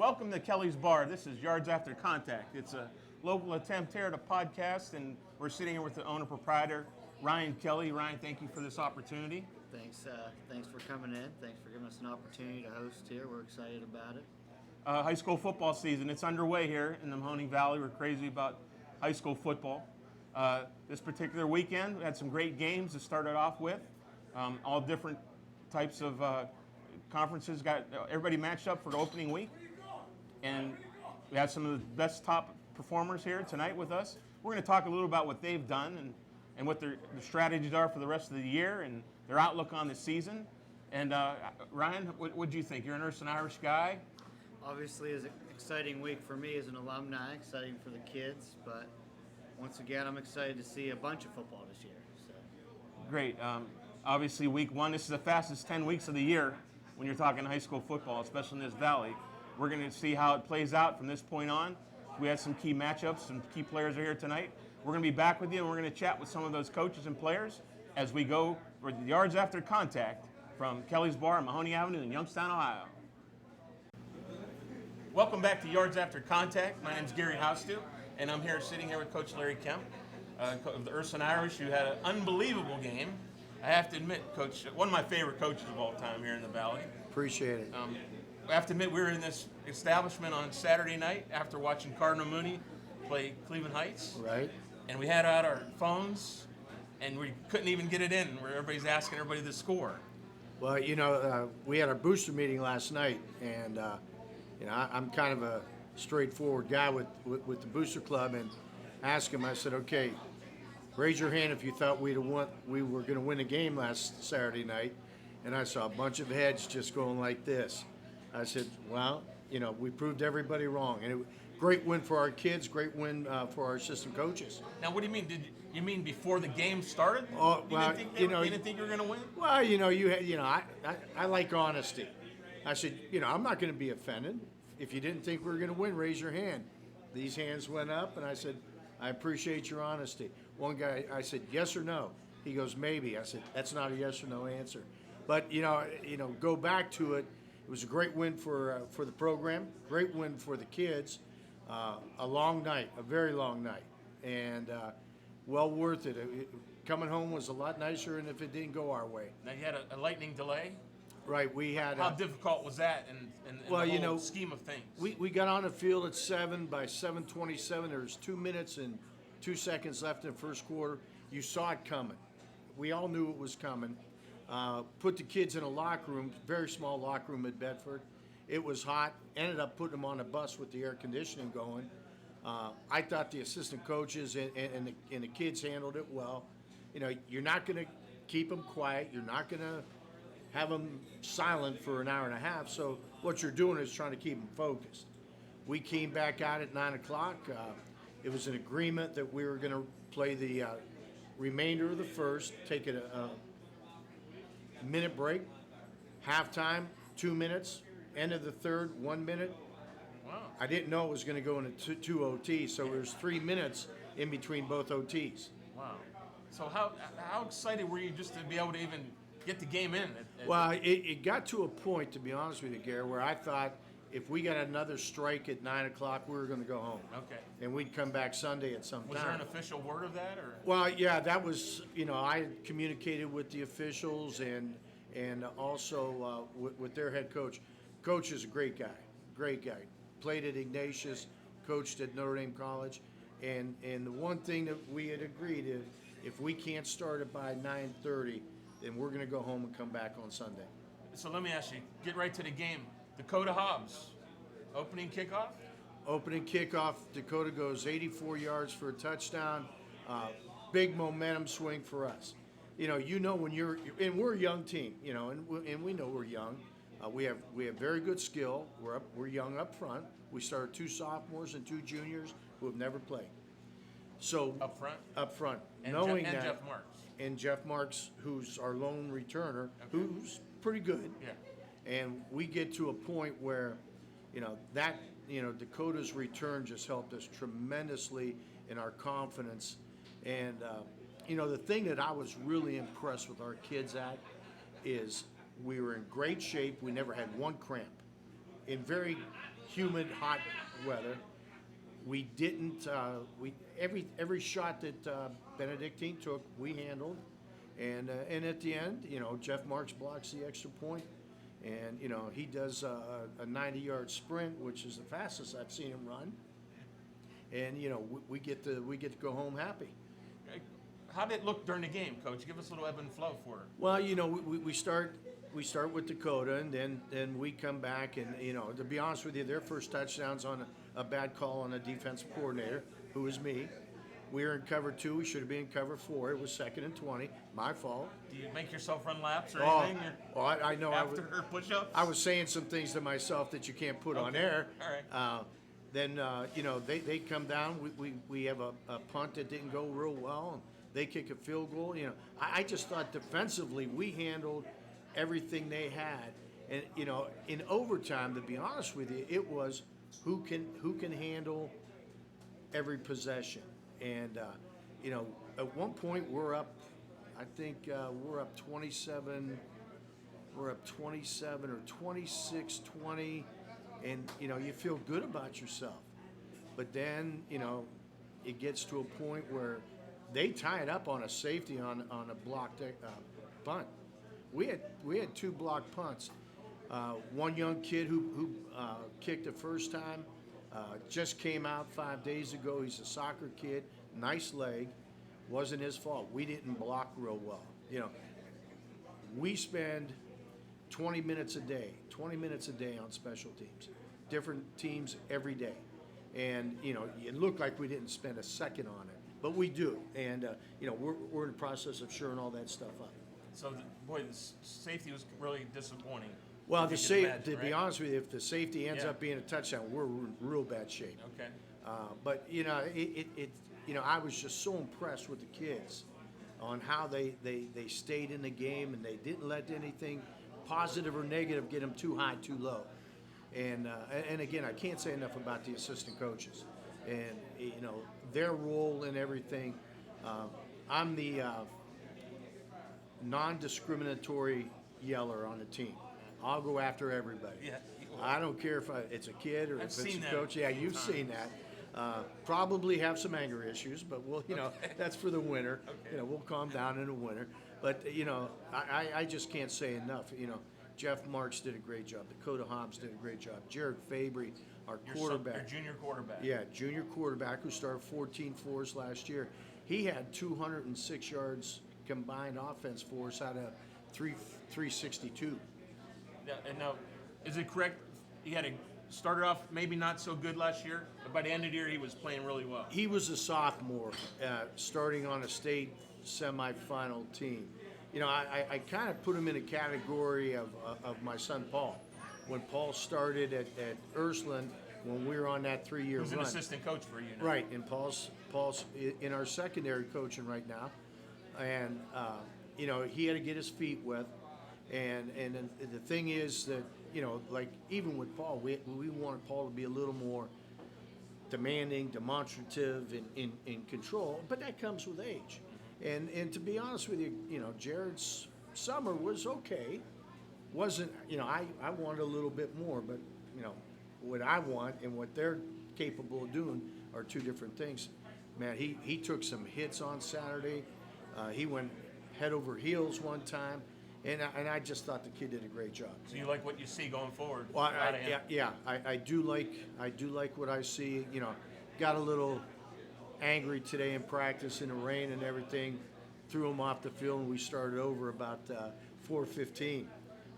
Welcome to Kelly's Bar. This is Yards After Contact. It's a local attempt here at a podcast, and we're sitting here with the owner-proprietor, Ryan Kelly. Ryan, thank you for this opportunity. Thanks for coming in. Thanks for giving us an opportunity to host here. We're excited about it. High school football season, it's underway here in the Mahoning Valley. We're crazy about high school football. This particular weekend, we had some great games to start it off with. All different types of conferences got everybody matched up for the opening week. And we have some of the best top performers here tonight with us. We're going to talk a little about what they've done and what their strategies are for the rest of the year and their outlook on the season. And Ryan, what do you think? You're an Urson Irish guy. Obviously, it's an exciting week for me as an alumni, exciting for the kids, but once again, I'm excited to see a bunch of football this year. So. Great. Obviously, week one, this is the fastest 10 weeks of the year when you're talking high school football, especially in this valley. We're going to see how it plays out from this point on. We had some key matchups, some key players are here tonight. We're going to be back with you, and we're going to chat with some of those coaches and players as we go for the Yards After Contact from Kelly's Bar on Mahoning Avenue in Youngstown, Ohio. Welcome back to Yards After Contact. My name's Gary Houstu, and I'm here sitting here with Coach Larry Kemp of the Urson Irish, who had an unbelievable game. I have to admit, Coach, one of my favorite coaches of all time here in the Valley. Appreciate it. I have to admit, we were in this establishment on Saturday night after watching Cardinal Mooney play Cleveland Heights. Right. And we had out our phones, and we couldn't even get it in where everybody's asking everybody the score. Well, we had our booster meeting last night, and I'm kind of a straightforward guy with the booster club, and asked him. I said, okay, raise your hand if you thought we were going to win the game last Saturday night. And I saw a bunch of heads just going like this. I said, well, we proved everybody wrong. And great win for our kids, great win for our assistant coaches. Now, what do you mean? Did you mean before the game started? Oh, well, you didn't think you were going to win? Well, I like honesty. I said, I'm not going to be offended. If you didn't think we were going to win, raise your hand. These hands went up, and I said, I appreciate your honesty. One guy, I said, yes or no? He goes, maybe. I said, that's not a yes or no answer. But, go back to it. It was a great win for the program, great win for the kids. A long night, a very long night, and well worth it. Coming home was a lot nicer than if it didn't go our way. Now, you had a lightning delay? Right, we had. How difficult was that in the whole scheme of things? We got on the field at 7. By 7:27, there was 2 minutes and 2 seconds left in the first quarter. You saw it coming. We all knew it was coming. Put the kids in a locker room, very small locker room at Bedford. It was hot. Ended up putting them on a bus with the air conditioning going. I thought the assistant coaches and the kids handled it well. You're not going to keep them quiet. You're not going to have them silent for an hour and a half. So what you're doing is trying to keep them focused. We came back out at 9 o'clock. It was an agreement that we were going to play the remainder of the first, take a minute break, halftime, 2 minutes, end of the third, 1 minute. Wow. I didn't know it was going to go into two OTs, so there's 3 minutes in between both OTs. Wow. So how excited were you just to be able to even get the game in? Well, it got to a point, to be honest with you, Gary, where I thought if we got another strike at 9 o'clock, we were going to go home. Okay. And we'd come back Sunday at some time. Was there an official word of that, or? Well, yeah, that was, I had communicated with the officials and also with their head coach. Coach is a great guy. Played at Ignatius, coached at Notre Dame College. And the one thing that we had agreed is if we can't start it by 9:30, then we're going to go home and come back on Sunday. So let me ask you, get right to the game. Dakota Hobbs, opening kickoff? Opening kickoff, Dakota goes 84 yards for a touchdown. Big momentum swing for us. When you're, and we're a young team, and we know we're young. We have very good skill. We're young up front. We started 2 sophomores and 2 juniors who have never played. So Up front? And knowing and that, Jeff Marks. and Jeff Marks, who's our lone returner, Okay. who's pretty good. Yeah. And we get to a point where, Dakota's return just helped us tremendously in our confidence. And, the thing that I was really impressed with our kids at is we were in great shape. We never had one cramp. In very humid, hot weather. We didn't. Every shot that Benedictine took, we handled, and at the end, Jeff Marks blocks the extra point, and he does a 90-yard sprint, which is the fastest I've seen him run, and we get to go home happy. How did it look during the game, Coach? Give us a little ebb and flow for it. Well, we start with Dakota, and then we come back, and to be honest with you, their first touchdown's on a bad call on a defensive coordinator, who was me. We were in cover 2. We should have been in cover 4. It was 2nd and 20. My fault. Do you make yourself run laps or Oh, anything? I know. After her push-ups? I was saying some things to myself that you can't put on Okay. air. All right. Then they come down. We have a punt that didn't go real well, and they kick a field goal. I just thought defensively we handled everything they had, and in overtime, to be honest with you, it was who can handle every possession. And at one point we're up. I think we're up 27. We're up 27 or 26-20, and you feel good about yourself. But then it gets to a point where they tie it up on a safety on a blocked punt. We had 2 blocked punts. One young kid who kicked the first time just came out 5 days ago. He's a soccer kid, nice leg. Wasn't his fault. We didn't block real well. We spend 20 minutes a day on special teams, different teams every day. And, it looked like we didn't spend a second on it, but we do. And, we're in the process of shoring all that stuff up. So, boy, the safety was really disappointing. Well, if you to can say, imagine, to be right? honest with you, if the safety ends Yeah. up being a touchdown, we're in real bad shape. Okay. But I was just so impressed with the kids on how they stayed in the game, and they didn't let anything positive or negative get them too high, too low. And again, I can't say enough about the assistant coaches and their role in everything. I'm the non-discriminatory yeller on the team. I'll go after everybody. Yeah. I don't care if it's a kid or I've if it's seen a that coach. a Yeah, few you've times. seen that. Probably have some anger issues, but that's for the winter. Okay. We'll calm down in the winter. But I just can't say enough. Jeff Marks did a great job. Dakota Hobbs did a great job. Jared Fabry, our quarterback. Your junior quarterback. Yeah, junior quarterback who started 14 for us last year. He had 206 yards combined offense for us out of 362. Yeah, and now, is it correct? He started off maybe not so good last year, but by the end of the year he was playing really well. He was a sophomore, starting on a state semifinal team. I kind of put him in a category of my son Paul. When Paul started at Ursuline, when we were on that 3-year He's run. an assistant coach for you now. Right, and Paul's in our secondary coaching right now, and he had to get his feet wet, and the thing is that like even with Paul, we wanted Paul to be a little more demanding, demonstrative, and in control, but that comes with age, and to be honest with you, Jared's summer was okay, wasn't I wanted a little bit more, but what I want and what they're capable of doing are two different things. Man, he took some hits on Saturday. He went head over heels one time, and I just thought the kid did a great job. So you like what you see going forward? Well, out of him? I do like what I see. Got a little angry today in practice in the rain and everything. Threw him off the field, and we started over about 4:15.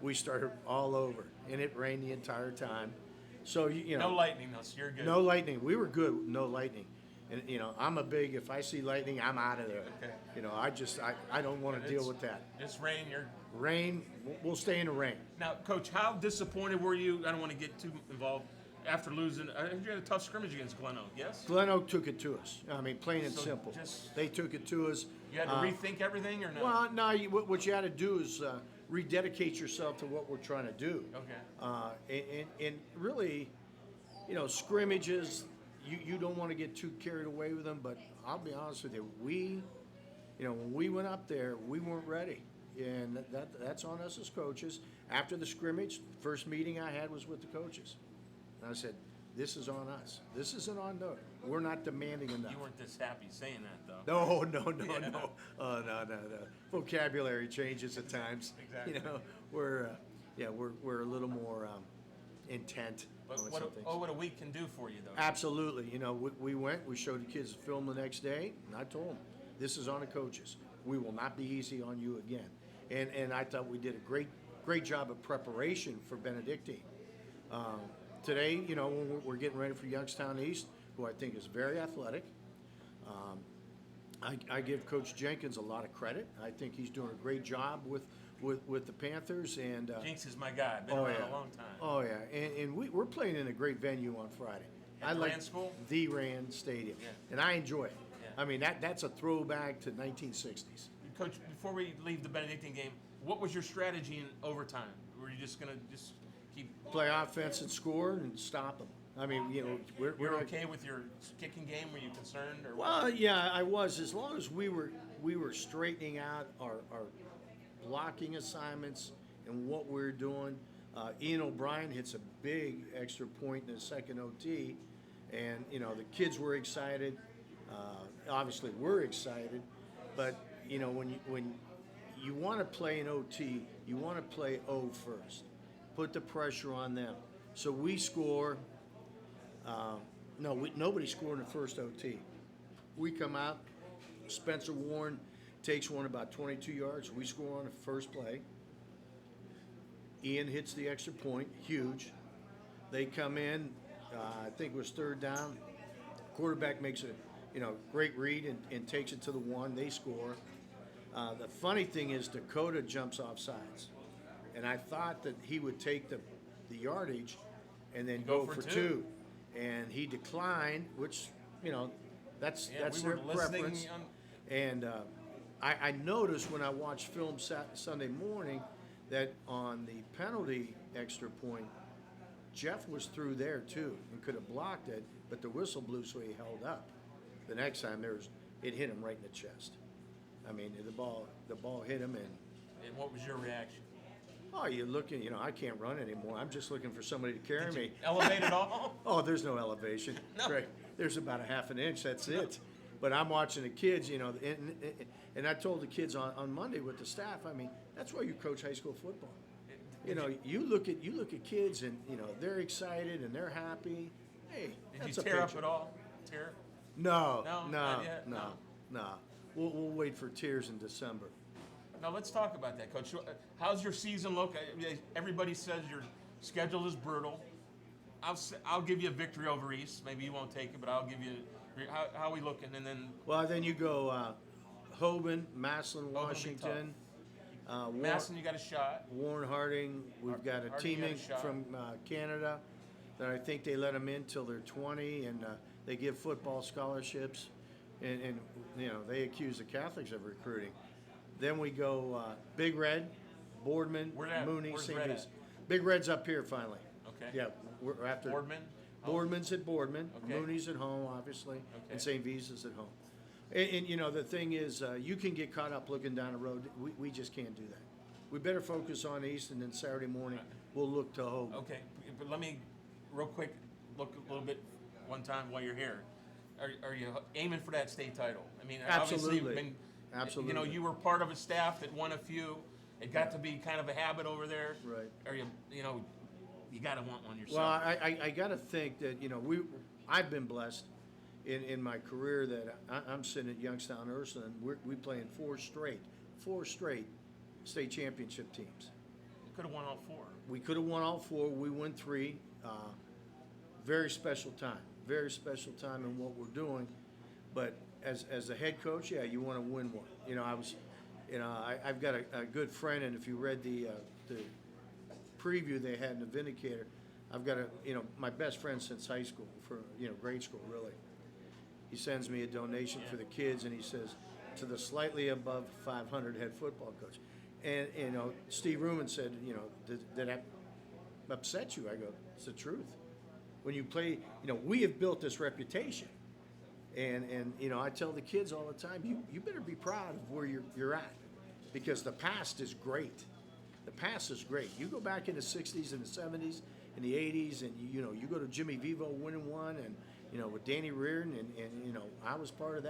We started all over, and it rained the entire time. So No lightning, though, so you're good. no lightning. We were good with no lightning. And I'm a big, if I see lightning, I'm out of there. Okay. I don't want to deal It's- with that. It's rain. You're Rain, we'll stay in the rain. now, Coach. How disappointed were you? I don't want to get too involved. After losing, you had a tough scrimmage against Glen Oak. Yes. Glen Oak took it to us. I mean, plain and So simple. just- They took it to us. You had to rethink everything, or no? Well, no, what you had to do is rededicate yourself to what we're trying to do. Okay. And really, scrimmages, you don't want to get too carried away with them, but I'll be honest with you, when we went up there, we weren't ready. And that's on us as coaches. After the scrimmage, first meeting I had was with the coaches. And I said, this is on us. This isn't on them. We're not demanding enough. You weren't this happy saying that, though. No, no, no, Yeah. no. Oh, no, no, no. Vocabulary changes at times. Exactly. You know, we're a little more intent But on what some things. what a week can do for you, though. Absolutely. You know, we went, we showed the kids the film the next day, and I told them, this is on the coaches. We will not be easy on you again. And I thought we did a great job of preparation for Benedictine. Today, you know, when we're getting ready for Youngstown East, who I think is very athletic. I give Coach Jenkins a lot of credit. I think he's doing a great job with the Panthers. And Jinx is my guy. Been around a long time. Oh yeah, and we're playing in a great venue on Friday. At the Rand School? The Rand Stadium, Yeah. and I enjoy it. Yeah. I mean that's a throwback to 1960s. Coach, before we leave the Benedictine game, what was your strategy in overtime? Were you just gonna just keep? Play offense and score and stop them. I mean, you know, we're You're not- okay with your kicking game? Were you concerned? Or Well, yeah, I was. As long as we were straightening out our blocking assignments and what we're doing. Ian O'Brien hits a big extra point in the second OT, and you know the kids were excited. Obviously, we're excited, but you know when you want to play an OT, you want to play O first. Put the pressure on them. So we score. Nobody scored in the first OT. We come out. Spencer Warren takes one about 22 yards. We score on the first play. Ian hits the extra point, huge. They come in. I think it was third down. Quarterback makes a great read and takes it to the one. They score. The funny thing is Dakota jumps off sides, and I thought that he would take the yardage and then Go go for for two. two, and he declined, which that's we their were listening preference. on. And I noticed when I watched film Sunday morning that on the penalty extra point, Jeff was through there too and could have blocked it, but the whistle blew, so he held up. The next time it hit him right in the chest. I mean, the ball hit him, And what was your reaction? oh, you're looking, I can't run anymore. I'm just looking for somebody to carry Did you me. elevate at all? Oh, there's no elevation. No. Right. There's about a half an inch. That's it. But I'm watching the kids, and I told the kids on Monday with the staff. I mean, that's why you coach high school football. You look at kids, and they're excited and they're happy. Hey, Did that's you a tear up picture. at all? Tear? No, No, no, not yet? no, No. no. We'll wait for tears in December. Now let's talk about that, Coach. How's your season look? Everybody says your schedule is brutal. I'll give you a victory over East. Maybe you won't take it, but I'll give you. How are we looking? And then Well, then you go Hoban, Massillon, be Washington. Masson, you got a shot. Warren Harding, we've got a Harding team got a in shot. from Canada that I think they let them in till they're 20, and they give football scholarships, and they accuse the Catholics of recruiting. Then we go Big Red, Boardman, Where at? Mooney, Where's St. Red Louis. at? Big Red's up here finally. Okay. Yeah, we're after Boardman. Boardman's at Boardman, Okay. Mooney's at home, obviously, Okay. and St. V's is at home. And the thing is, you can get caught up looking down the road. We just can't do that. We better focus on East, and then Saturday morning we'll look to Hope. Okay, but let me, real quick, look a little bit one time while you're here. Are you aiming for that state title? I mean, obviously, you've Absolutely. been, Absolutely. you were part of a staff that won a few. It got to be kind of a habit over there. Right. Are you got to want one yourself. Well, I got to think that I've been blessed in my career that I'm sitting at Youngstown Ursuline. We playing four straight state championship teams. You could have won all four. We could have won all four. We won three. Very special time. Very special time in what we're doing. But as a head coach, yeah, you want to win one. I've got a good friend, and if you read the preview they had in the Vindicator, I've got my best friend since high school, for grade school really. He sends me a donation for the kids, and he says, to the slightly above 500 head football coach. And Steve Ruman said, did that upset you? I go, it's the truth. When you play, we have built this reputation, and I tell the kids all the time, you better be proud of where you're at, because the past is great. The past is great. You go back in the 60s and the 70s, in the '80s, and you go to Jimmy Vivo winning one, and with Danny Reardon, and I was part of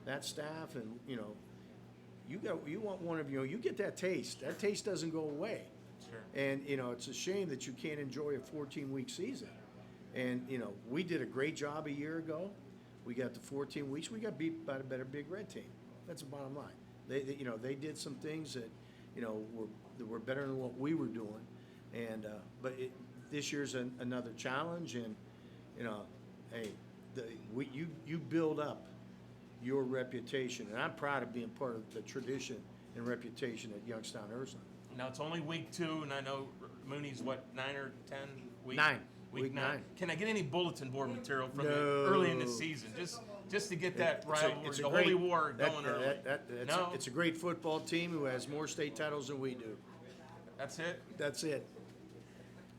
that staff, and you want one of you get that taste. That taste doesn't go away. Sure. And it's a shame that you can't enjoy a 14-week season. And we did a great job a year ago. We got the 14 weeks. We got beat by the better Big Red team. That's the bottom line. They did some things that were better than what we were doing. And this year's another challenge. And hey, you build up your reputation, and I'm proud of being part of the tradition and reputation at Youngstown Ursuline. Now it's only week 2, and I know Mooney's what, 9 or 10 weeks? 9. Week Week 9. 9. Can I get any bulletin board material from No. early in the season, just to get that rivalry, the holy war going early? No, It's a great football team who has more state titles than we do. that's it. That's it.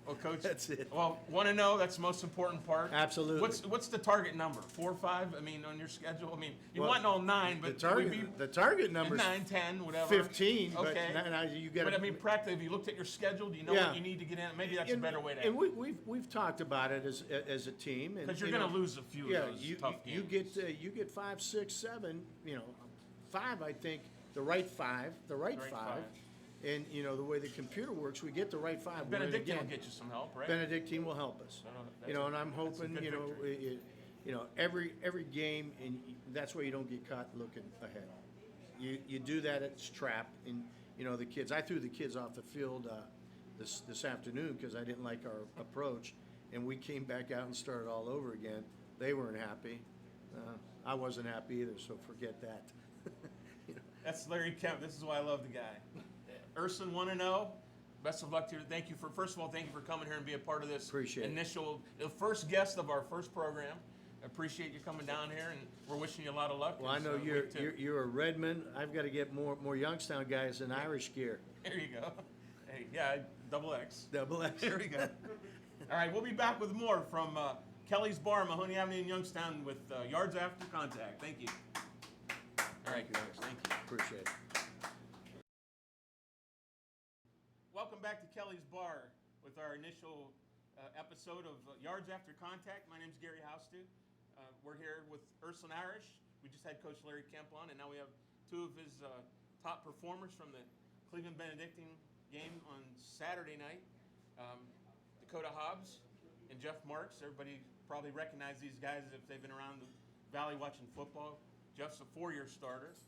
Well, Coach, That's it. Well, want to know, that's the most important part. Absolutely. What's the target number? 4 or 5? I mean, on your schedule. I mean, you Well, want all 9, but The target number's 9, 10, whatever. 15, but Okay. now you got. But I mean, practically, have you looked at your schedule? Do you know Yeah. what you need to get in? Maybe that's a and, better way to. And we've talked about it as a team, and Because you're going to lose a few Yeah, of those tough you games. you get 5, 6, 7. 5. I think the right 5, the right Right 5, five. and the way the computer works, we get the right 5. We're in Benedictine will again. get you some help, right? Benedictine will help us. that's And I'm that's a hoping, good victory. every game, and that's why you don't get caught looking ahead. You do that, it's trap, and the kids. I threw the kids off the field this afternoon because I didn't like our approach, and we came back out and started all over again. They weren't happy. I wasn't happy either, so forget that. That's Larry Kemp. This is why I love the guy. Urson 1-0. Best of luck to you. Thank you first of all, thank you for coming here and be a part of this Appreciate it. the first guest of our first program. Appreciate you coming down here, and we're wishing you a lot of luck. Well, I It's, know week 2. you're a Redmond. I've got to get more Youngstown guys in Irish gear. There you go. Hey, yeah, double X. Double X. There we go. All right, we'll be back with more from Kelly's Bar, Mahoney Avenue in Youngstown with Yards After Contact. Thank you. All right, guys. Thank you. Appreciate it. Welcome back to Kelly's Bar with our initial episode of Yards After Contact. My name's Gary Houstu. We're here with Ursuline Irish. We just had Coach Larry Kemp on, and now we have 2 of his top performers from the Cleveland Benedictine game on Saturday night. Dakota Hobbs and Jeff Marks. Everybody probably recognizes these guys if they've been around the Valley watching football. Jeff's a 4-year starter.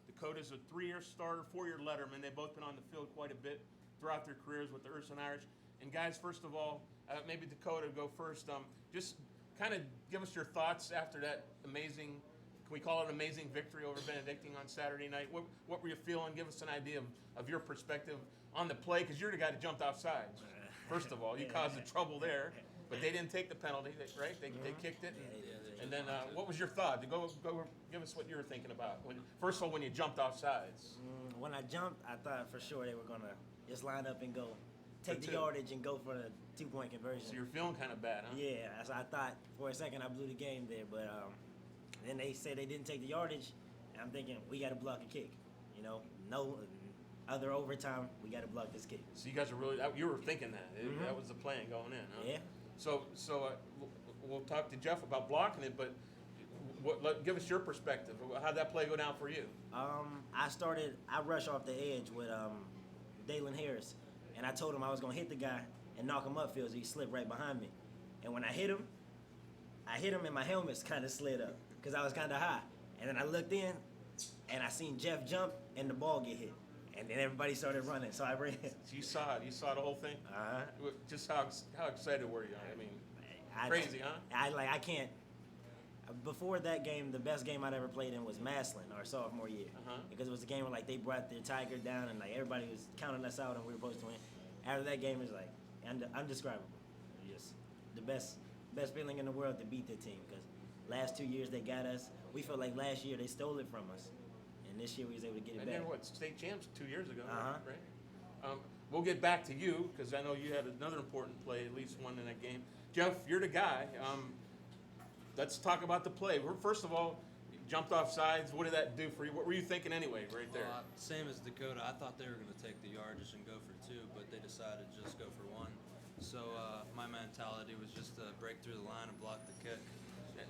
Dakota's a 3-year starter, 4-year letterman. They've both been on the field quite a bit throughout their careers with the Ursuline Irish. And guys, first of all, maybe Dakota go first. Just kind of give us your thoughts after that amazing, can we call it an amazing victory over Benedictine on Saturday night? What were you feeling? Give us an idea of your perspective on the play, because you're the guy that jumped off sides. First of all, you caused the trouble there, but they didn't take the penalty, right? They kicked it. And then what was your thought? Go give us what you were thinking about. First of all, when you jumped off sides. When I jumped, I thought for sure they were going to just line up and go, take For the two. yardage and go for the 2-point conversion. So you're feeling kind of bad, huh? Yeah, so I thought for a second I blew the game there, but then they said they didn't take the yardage, and I'm thinking we got to block a kick. No other overtime, we got to block this kick. So you guys are really, you were thinking that. That was the plan going in, huh? Yeah. So we'll talk to Jeff about blocking it, but give us your perspective. How'd that play go down for you? I rushed off the edge with Dalen Harris, and I told him I was going to hit the guy and knock him upfield, so he slipped right behind me. And when I hit him and my helmet's kind of slid up because I was kind of high. And then I looked in, and I seen Jeff jump, and the ball get hit. And then everybody started running, so I ran. So you saw it. You saw the whole thing. Just how excited were you? I mean, crazy, huh? I can't. Before that game, the best game I'd ever played in was Maslin, our sophomore year, because it was a game where they brought their Tiger down and everybody was counting us out and we were supposed to win. After that game, it was undescribable. Just the best feeling in the world to beat the team, because last 2 years they got us. We felt like last year they stole it from us, and this year we was able to get it And back. they're state champs 2 years ago, Uh-huh. right? We'll get back to you because I know you had another important play, at least one in that game. Jeff, you're the guy. Let's talk about the play. First of all, you jumped off sides. What did that do for you? What were you thinking anyway, right there? Well, same as Dakota. I thought they were going to take the yardage and go for 2, but they decided to just go for 1. So my mentality was just to break through the line and block the kick.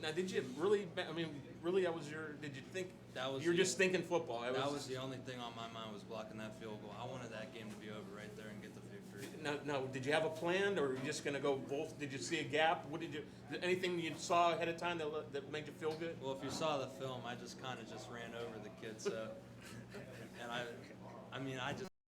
Now, did you really? I mean, really, that was your. Did you think? That was You're the- just thinking football. That was the only thing on my mind was blocking that field goal. I wanted that game to be over right there and get the victory. Now, did you have a plan, or were you just going to go both? Did you see a gap? What did you? Anything you saw ahead of time that made you feel good? Well, if you saw the film, I just kind of just ran over the kid. So, and I mean, I just.